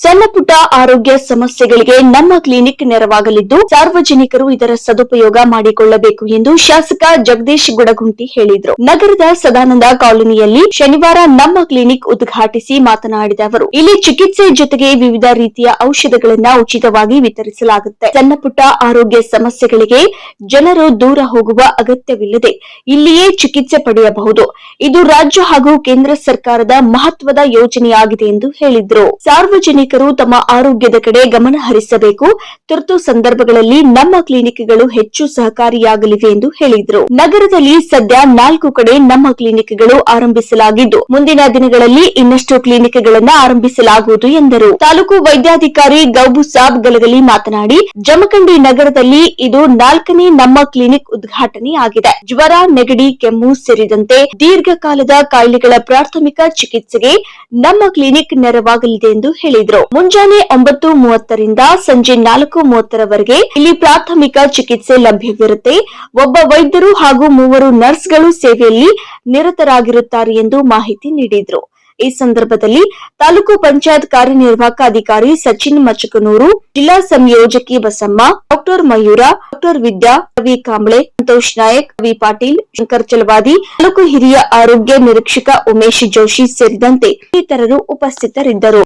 ಸಣ್ಣ ಪುಟ್ಟ ಆರೋಗ್ಯ ಸಮಸ್ಯೆಗಳಿಗೆ ನಮ್ಮ ಕ್ಲಿನಿಕ್ ನೆರವಾಗಲಿದ್ದು ಸಾರ್ವಜನಿಕರು ಇದರ ಸದುಪಯೋಗ ಮಾಡಿಕೊಳ್ಳಬೇಕು ಎಂದು ಶಾಸಕ ಜಗದೀಶ್ ಗುಡಗುಂಟಿ ಹೇಳಿದರು. ನಗರದ ಸದಾನಂದ ಕಾಲೋನಿಯಲ್ಲಿ ಶನಿವಾರ ನಮ್ಮ ಕ್ಲಿನಿಕ್ ಉದ್ಘಾಟಿಸಿ ಮಾತನಾಡಿದ ಅವರು, ಇಲ್ಲಿ ಚಿಕಿತ್ಸೆ ಜೊತೆಗೆ ವಿವಿಧ ರೀತಿಯ ಔಷಧಗಳನ್ನು ಉಚಿತವಾಗಿ ವಿತರಿಸಲಾಗುತ್ತೆ. ಸಣ್ಣ ಪುಟ್ಟ ಆರೋಗ್ಯ ಸಮಸ್ಯೆಗಳಿಗೆ ಜನರು ದೂರ ಹೋಗುವ ಅಗತ್ಯವಿಲ್ಲದೆ ಇಲ್ಲಿಯೇ ಚಿಕಿತ್ಸೆ ಪಡೆಯಬಹುದು. ಇದು ರಾಜ್ಯ ಹಾಗೂ ಕೇಂದ್ರ ಸರ್ಕಾರದ ಮಹತ್ವದ ಯೋಜನೆಯಾಗಿದೆ ಎಂದು ಹೇಳಿದರು. ಸಾರ್ವಜನಿಕರು ತಮ್ಮ ಆರೋಗ್ಯದ ಕಡೆ ಗಮನ ಹರಿಸಬೇಕು. ತುರ್ತು ಸಂದರ್ಭಗಳಲ್ಲಿ ನಮ್ಮ ಕ್ಲಿನಿಕ್ಗಳು ಹೆಚ್ಚು ಸಹಕಾರಿಯಾಗಲಿವೆ ಎಂದು ಹೇಳಿದರು. ನಗರದಲ್ಲಿ ಸದ್ಯ 4 ಕಡೆ ನಮ್ಮ ಕ್ಲಿನಿಕ್ಗಳು ಆರಂಭಿಸಲಾಗಿದ್ದು ಮುಂದಿನ ದಿನಗಳಲ್ಲಿ ಇನ್ನಷ್ಟು ಕ್ಲಿನಿಕ್ಗಳನ್ನು ಆರಂಭಿಸಲಾಗುವುದು ಎಂದರು. ತಾಲೂಕು ವೈದ್ಯಾಧಿಕಾರಿ ಗೌಬುಸಾಬ್ ಗಲಗಲಿ ಮಾತನಾಡಿ, ಜಮಖಂಡಿ ನಗರದಲ್ಲಿ ಇದು 4ನೇ ನಮ್ಮ ಕ್ಲಿನಿಕ್ ಉದ್ಘಾಟನೆಯಾಗಿದೆ. ಜ್ವರ, ನೆಗಡಿ, ಕೆಮ್ಮು ಸೇರಿದಂತೆ ದೀರ್ಘಕಾಲದ ಕಾಯಿಲೆಗಳ ಪ್ರಾಥಮಿಕ ಚಿಕಿತ್ಸೆಗೆ ನಮ್ಮ ಕ್ಲಿನಿಕ್ ನೆರವಾಗಲಿದೆ ಎಂದು ಹೇಳಿದರು. ಮುಂಜಾನೆ 9:30 ರಿಂದ ಸಂಜೆ 4:30 ಇಲ್ಲಿ ಪ್ರಾಥಮಿಕ ಚಿಕಿತ್ಸೆ ಲಭ್ಯವಿರುತ್ತೆ. ಒಬ್ಬ ವೈದ್ಯರು ಹಾಗೂ 3 ನರ್ಸ್ಗಳು ಸೇವೆಯಲ್ಲಿ ನಿರತರಾಗಿರುತ್ತಾರೆ ಎಂದು ಮಾಹಿತಿ ನೀಡಿದರು. ಈ ಸಂದರ್ಭದಲ್ಲಿ ತಾಲೂಕು ಪಂಚಾಯತ್ ಕಾರ್ಯನಿರ್ವಾಹಕ ಅಧಿಕಾರಿ ಸಚಿನ್ ಮಚಕನೂರು, ಜಿಲ್ಲಾ ಸಂಯೋಜಕಿ ಬಸಮ್ಮ, ಡಾಕ್ಟರ್ ಮಯೂರ, ಡಾಕ್ಟರ್ ವಿದ್ಯಾ, ರವಿ ಕಾಂಬ್ಳೆ, ಸಂತೋಷ್ ನಾಯಕ್, ರವಿ ಪಾಟೀಲ್, ಶಂಕರ್ ಚಲವಾದಿ, ತಾಲೂಕು ಹಿರಿಯ ಆರೋಗ್ಯ ನಿರೀಕ್ಷಕ ಉಮೇಶ್ ಜೋಶಿ ಸೇರಿದಂತೆ ಇತರರು ಉಪಸ್ಥಿತರಿದ್ದರು.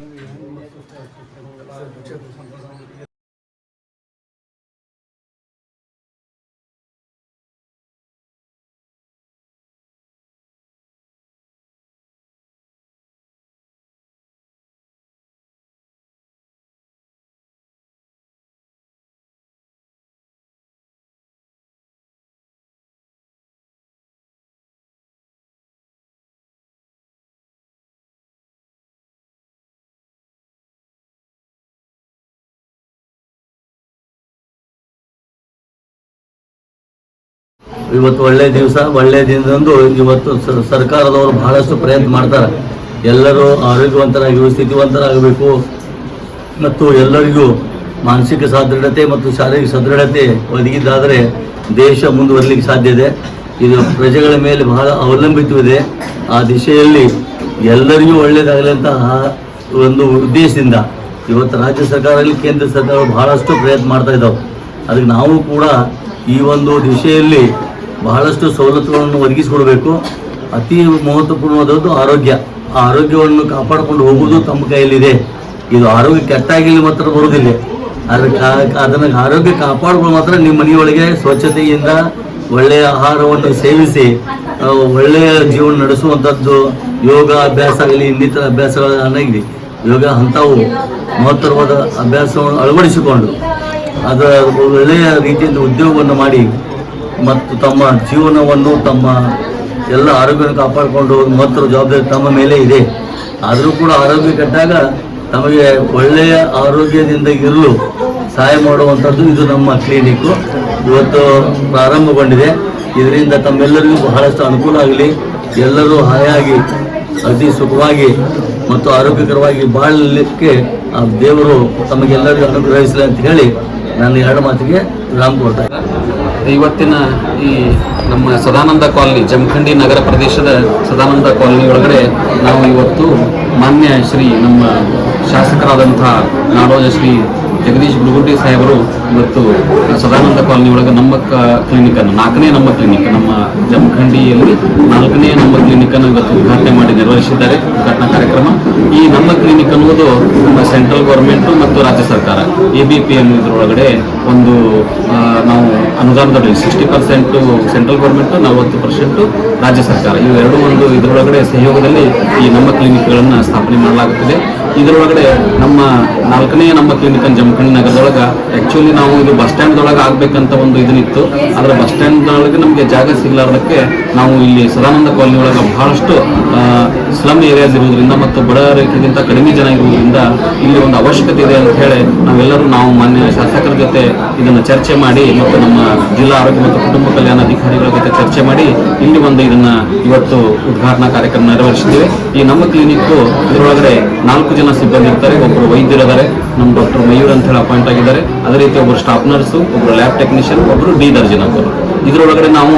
ಇವತ್ತು ಒಳ್ಳೆ ದಿವಸ, ಒಳ್ಳೆ ದಿನದಂದು ಇವತ್ತು ಸರ್ಕಾರದವರು ಬಹಳಷ್ಟು ಪ್ರಯತ್ನ ಮಾಡ್ತಾರೆ. ಎಲ್ಲರೂ ಆರೋಗ್ಯವಂತರಾಗಿ ಸ್ಥಿತಿವಂತರಾಗಬೇಕು ಮತ್ತು ಎಲ್ಲರಿಗೂ ಮಾನಸಿಕ ಸದೃಢತೆ ಮತ್ತು ಶಾರೀರಿಕ ಸದೃಢತೆ ಒದಗಿದ್ದಾದರೆ ದೇಶ ಮುಂದುವರಲಿಕ್ಕೆ ಸಾಧ್ಯ ಇದೆ. ಇದು ಪ್ರಜೆಗಳ ಮೇಲೆ ಬಹಳ ಅವಲಂಬಿತವಿದೆ. ಆ ದಿಶೆಯಲ್ಲಿ ಎಲ್ಲರಿಗೂ ಒಳ್ಳೆಯದಾಗಲಿಂತಹ ಒಂದು ಉದ್ದೇಶದಿಂದ ಇವತ್ತು ರಾಜ್ಯ ಸರ್ಕಾರದಲ್ಲಿ ಕೇಂದ್ರ ಸರ್ಕಾರ ಬಹಳಷ್ಟು ಪ್ರಯತ್ನ ಮಾಡ್ತಾ ಇದ್ದಾವೆ. ಅದಕ್ಕೆ ನಾವು ಕೂಡ ಈ ಒಂದು ದಿಶೆಯಲ್ಲಿ ಬಹಳಷ್ಟು ಸವಲತ್ತುಗಳನ್ನು ಒದಗಿಸಿಕೊಡಬೇಕು. ಅತಿ ಮಹತ್ವಪೂರ್ಣವಾದದ್ದು ಆರೋಗ್ಯ. ಆ ಆರೋಗ್ಯವನ್ನು ಕಾಪಾಡಿಕೊಂಡು ಹೋಗುವುದು ತಮ್ಮ ಕೈಯಲ್ಲಿದೆ. ಇದು ಆರೋಗ್ಯ ಕೆಟ್ಟಾಗಿಲ್ಲಿ ಮಾತ್ರ ಬರುವುದಿಲ್ಲ. ಅದನ್ನು ಆರೋಗ್ಯ ಕಾಪಾಡಿಕೊಂಡು ಮಾತ್ರ ನಿಮ್ಮ ಮನೆಯೊಳಗೆ ಸ್ವಚ್ಛತೆಯಿಂದ ಒಳ್ಳೆಯ ಆಹಾರವನ್ನು ಸೇವಿಸಿ ಒಳ್ಳೆಯ ಜೀವನ ನಡೆಸುವಂಥದ್ದು ಯೋಗ ಅಭ್ಯಾಸ ಆಗಲಿ, ಇನ್ನಿತರ ಅಭ್ಯಾಸಗಳನ್ನಾಗಲಿ ಯೋಗ ಅಂಥವು ಮಹತ್ತರವಾದ ಅಭ್ಯಾಸವನ್ನು ಅಳವಡಿಸಿಕೊಂಡು ಅದರ ಒಳ್ಳೆಯ ರೀತಿಯಿಂದ ಉದ್ಯೋಗವನ್ನು ಮಾಡಿ ಮತ್ತು ತಮ್ಮ ಜೀವನವನ್ನು ತಮ್ಮ ಎಲ್ಲ ಆರೋಗ್ಯವನ್ನು ಕಾಪಾಡಿಕೊಂಡು ಮಹತ್ತರ ಜವಾಬ್ದಾರಿ ತಮ್ಮ ಮೇಲೆ ಇದೆ. ಆದರೂ ಕೂಡ ಆರೋಗ್ಯ ಕೆಟ್ಟಾಗ ತಮಗೆ ಒಳ್ಳೆಯ ಆರೋಗ್ಯದಿಂದ ಇರಲು ಸಹಾಯ ಮಾಡುವಂಥದ್ದು ಇದು ನಮ್ಮ ಕ್ಲಿನಿಕ್ಕು ಇವತ್ತು ಪ್ರಾರಂಭಗೊಂಡಿದೆ. ಇದರಿಂದ ತಮ್ಮೆಲ್ಲರಿಗೂ ಬಹಳಷ್ಟು ಅನುಕೂಲ ಆಗಲಿ. ಎಲ್ಲರೂ ಹಾಯಾಗಿ ಅತಿ ಸುಖವಾಗಿ ಮತ್ತು ಆರೋಗ್ಯಕರವಾಗಿ ಬಾಳಲಿಕ್ಕೆ ಆ ದೇವರು ತಮಗೆಲ್ಲರಿಗೂ ಅನುಗ್ರಹಿಸಲಿ ಅಂತ ಹೇಳಿ ನಾನು 2 ಮಾತಿಗೆ ವಿರಾಮ ಕೊಡ್ತಾ ಇದ್ದೆ. ಇವತ್ತಿನ ಈ ನಮ್ಮ ಸದಾನಂದ ಕಾಲನಿ, ಜಮಖಂಡಿ ನಗರ ಪ್ರದೇಶದ ಸದಾನಂದ ಕಾಲನಿ ಒಳಗಡೆ ನಾವು ಇವತ್ತು ಮಾನ್ಯ ಶ್ರೀ ನಮ್ಮ ಶಾಸಕರಾದಂಥ ನಾಡೋಜ ಶ್ರೀ ಜಗದೀಶ್ ಗುಡಗುಂಟಿ ಸಾಹೇಬರು ಇವತ್ತು ಸದಾನಂದ ಕಾಲನಿ ಒಳಗೆ ನಮ್ಮ ಕ್ಲಿನಿಕನ್ನು 4ನೇ ನಮ್ಮ ಕ್ಲಿನಿಕ್, ನಮ್ಮ ಜಮಖಂಡಿಯಲ್ಲಿ 4ನೇ ನಮ್ಮ ಕ್ಲಿನಿಕನ್ನು ಇವತ್ತು ಉದ್ಘಾಟನೆ ಮಾಡಿ ನಿರ್ವಹಿಸಿದ್ದಾರೆ. ಉದ್ಘಾಟನಾ ಕಾರ್ಯಕ್ರಮ ಈ ನಮ್ಮ ಕ್ಲಿನಿಕ್ ಅನ್ನುವುದು ನಮ್ಮ ಸೆಂಟ್ರಲ್ ಗೌರ್ಮೆಂಟು ಮತ್ತು ರಾಜ್ಯ ಸರ್ಕಾರ ABPM ಇದರೊಳಗಡೆ ಒಂದು ನಾವು ಅನುದಾನದಲ್ಲಿ 60% ಸೆಂಟ್ರಲ್ ಗೌರ್ಮೆಂಟು, 40% ರಾಜ್ಯ ಸರ್ಕಾರ, ಇವೆರಡೂ ಒಂದು ಇದರೊಳಗಡೆ ಸಹಯೋಗದಲ್ಲಿ ಈ ನಮ್ಮ ಕ್ಲಿನಿಕ್ಗಳನ್ನು ಸ್ಥಾಪನೆ ಮಾಡಲಾಗುತ್ತದೆ. ಇದರೊಳಗಡೆ ನಮ್ಮ 4ನೇ ನಮ್ಮ ಕ್ಲಿನಿಕ್ ಜಮಖಂಡಿ ನಗರದೊಳಗೆ ಆ್ಯಕ್ಚುಲಿ ನಾವು ಇದು ಬಸ್ ಸ್ಟ್ಯಾಂಡ್ದೊಳಗೆ ಆಗಬೇಕಂತ ಒಂದು ಇದನ್ನಿತ್ತು. ಆದರೆ ಬಸ್ ಸ್ಟ್ಯಾಂಡ್ದೊಳಗೆ ನಮಗೆ ಜಾಗ ಸಿಗಲಾರ್ದಕ್ಕೆ ನಾವು ಇಲ್ಲಿ ಸದಾನಂದ ಕಾಲನಿ ಒಳಗೆ ಬಹಳಷ್ಟು ಸ್ಲಮ್ ಏರಿಯಾಸ್ ಇರುವುದರಿಂದ ಮತ್ತು ಬಡ ರೇಖೆಗಿಂತ ಕಡಿಮೆ ಜನ ಇರುವುದರಿಂದ ಇಲ್ಲಿ ಒಂದು ಅವಶ್ಯಕತೆ ಇದೆ ಅಂತ ಹೇಳಿ ನಾವು ಮಾನ್ಯ ಶಾಸಕರ ಜೊತೆ ಇದನ್ನು ಚರ್ಚೆ ಮಾಡಿ ಮತ್ತು ನಮ್ಮ ಜಿಲ್ಲಾ ಆರೋಗ್ಯ ಮತ್ತು ಕುಟುಂಬ ಕಲ್ಯಾಣ ಅಧಿಕಾರಿಗಳ ಜೊತೆ ಚರ್ಚೆ ಮಾಡಿ ಇಲ್ಲಿ ಒಂದು ಇದನ್ನು ಇವತ್ತು ಉದ್ಘಾಟನಾ ಕಾರ್ಯಕ್ರಮ ನೆರವೇರಿಸಿದ್ದೇವೆ. ಈ ನಮ್ಮ ಕ್ಲಿನಿಕ್ಕು ಇದರೊಳಗಡೆ 4 ಜನ ಸಿಬ್ಬಂದಿ ಇರ್ತಾರೆ. ಒಬ್ಬರು ವೈದ್ಯರಿದ್ದಾರೆ, ನಮ್ಮ ಡಾಕ್ಟರ್ ಮಯೂರ್ ಅಂತ ಹೇಳಿ ಅಪಾಯಿಂಟ್ ಆಗಿದ್ದಾರೆ. ಅದೇ ರೀತಿ ಒಬ್ಬರು ಸ್ಟಾಫ್ ನರ್ಸು, ಒಬ್ಬರು ಲ್ಯಾಬ್ ಟೆಕ್ನಿಷಿಯನ್, ಒಬ್ಬರು ಡಿ ದರ್ಜನ್ ಅಂತ. ಇದರೊಳಗಡೆ ನಾವು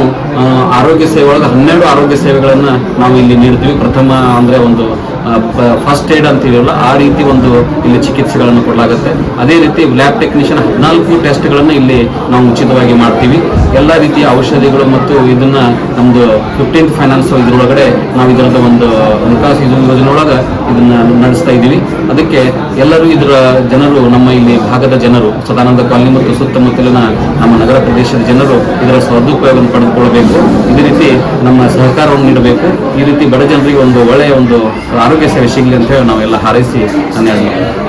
ಆರೋಗ್ಯ ಸೇವೆ ಒಳಗೆ 12 ಆರೋಗ್ಯ ಸೇವೆಗಳನ್ನು ನಾವು ಇಲ್ಲಿ ನೀಡ್ತೀವಿ. ಪ್ರಥಮ ಅಂದರೆ ಒಂದು ಫಸ್ಟ್ ಏಡ್ ಅಂತೀವಲ್ಲ ಆ ರೀತಿ ಒಂದು ಇಲ್ಲಿ ಚಿಕಿತ್ಸೆಗಳನ್ನು ಕೊಡಲಾಗುತ್ತೆ. ಅದೇ ರೀತಿ ಲ್ಯಾಬ್ ಟೆಕ್ನಿಷಿಯನ್ 14 ಟೆಸ್ಟ್ಗಳನ್ನು ಇಲ್ಲಿ ನಾವು ಉಚಿತವಾಗಿ ಮಾಡ್ತೀವಿ. ಎಲ್ಲ ರೀತಿಯ ಔಷಧಿಗಳು ಮತ್ತು ಇದನ್ನ ನಮ್ದು 15th ಫೈನಾನ್ಸ್ ಇದರೊಳಗಡೆ ನಾವು ಇದರದ ಒಂದು ಹಣಕಾಸು ಯೋಜನೆ ಒಳಗೆ ಇದನ್ನ ನಡೆಸ್ತಾ ಇದ್ದೀವಿ. ಅದಕ್ಕೆ ಎಲ್ಲರೂ ಇದರ ಜನರು, ನಮ್ಮ ಇಲ್ಲಿ ಭಾಗದ ಜನರು, ಸದಾನಂದ ಕಾಲನಿ ಮತ್ತು ಸುತ್ತಮುತ್ತಲಿನ ನಮ್ಮ ನಗರ ಪ್ರದೇಶದ ಜನರು ಇದರ ಸದುಪಯೋಗವನ್ನು ಪಡೆದುಕೊಳ್ಳಬೇಕು. ಇದೇ ರೀತಿ ನಮ್ಮ ಸಹಕಾರವನ್ನು ನೀಡಬೇಕು. ಈ ರೀತಿ ಬಡ ಜನರಿಗೆ ಒಂದು ಒಳ್ಳೆಯ ಒಂದು ಆರೋಗ್ಯ ಸೇವೆ ಸಿಗಲಿ ಅಂತ ಹೇಳಿ ನಾವೆಲ್ಲ ಹಾರೈಸಿ ನಾನು ಹೇಳ್ತೀನಿ.